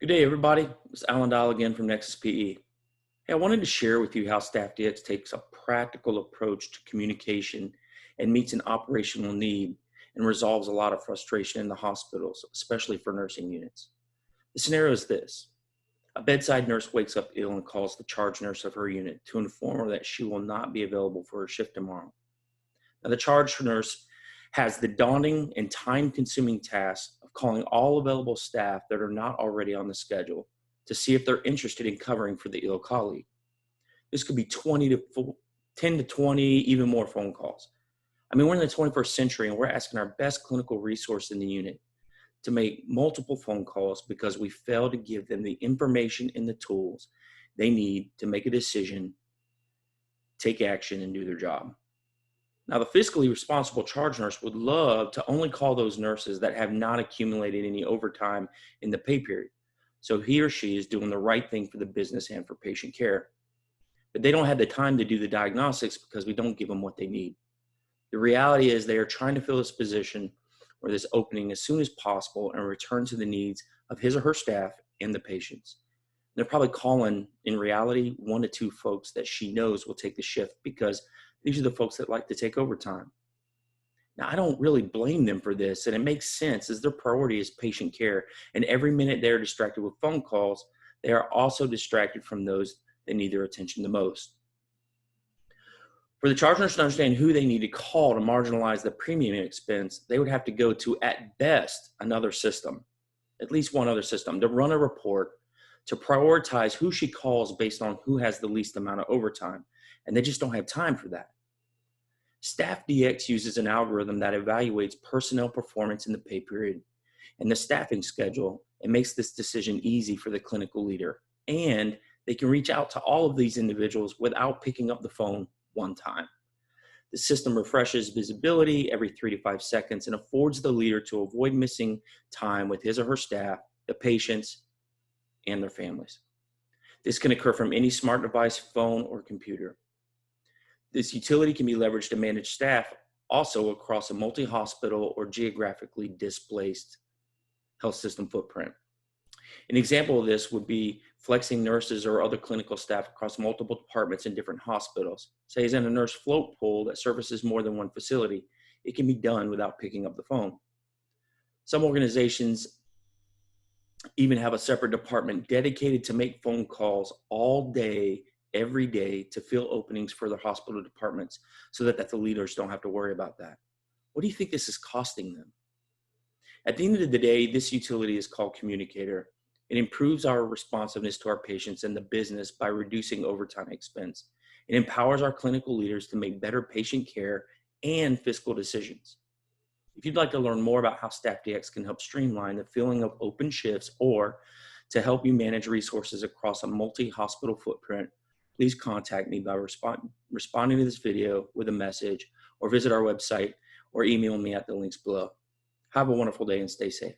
Good day, everybody. It's Alan Dial again from Nexus PE. Hey, I wanted to share with you how StaffDx takes a practical approach to communication and meets an operational need and resolves a lot of frustration in the hospitals, especially for nursing units. The scenario is this. A bedside nurse wakes up ill and calls the charge nurse of her unit to inform her that she will not be available for her shift tomorrow. Now, the charge nurse has the daunting and time-consuming task of calling all available staff that are not already on the schedule to see if they're interested in covering for the ill colleague. This could be 10 to 20, even more phone calls. I mean, we're in the 21st century and we're asking our best clinical resource in the unit to make multiple phone calls because we fail to give them the information and the tools they need to make a decision, take action, and do their job. Now, the fiscally responsible charge nurse would love to only call those nurses that have not accumulated any overtime in the pay period. So he or she is doing the right thing for the business and for patient care. But they don't have the time to do the diagnostics because we don't give them what they need. The reality is they are trying to fill this position or this opening as soon as possible and return to the needs of his or her staff and the patients. They're probably calling, in reality, 1 to 2 folks that she knows will take the shift because these are the folks that like to take overtime. Now, I don't really blame them for this, and it makes sense as their priority is patient care. And every minute they're distracted with phone calls, they are also distracted from those that need their attention the most. For the charge nurse to understand who they need to call to marginalize the premium expense, they would have to go to, at best, another system, at least one other system, to run a report, to prioritize who she calls based on who has the least amount of overtime. And they just don't have time for that. StaffDx uses an algorithm that evaluates personnel performance in the pay period and the staffing schedule and makes this decision easy for the clinical leader. And they can reach out to all of these individuals without picking up the phone one time. The system refreshes visibility every 3 to 5 seconds and affords the leader to avoid missing time with his or her staff, the patients, and their families. This can occur from any smart device, phone, or computer. This utility can be leveraged to manage staff also across a multi-hospital or geographically displaced health system footprint. An example of this would be flexing nurses or other clinical staff across multiple departments in different hospitals. Say as in a nurse float pool that services more than one facility, it can be done without picking up the phone. Some organizations even have a separate department dedicated to make phone calls all day, every day, to fill openings for their hospital departments so that the leaders don't have to worry about that. What do you think this is costing them? At the end of the day, this utility is called Communicator. It improves our responsiveness to our patients and the business by reducing overtime expense. It empowers our clinical leaders to make better patient care and fiscal decisions. If you'd like to learn more about how StaffDx can help streamline the filling of open shifts or to help you manage resources across a multi-hospital footprint, please contact me by responding to this video with a message or visit our website or email me at the links below. Have a wonderful day and stay safe.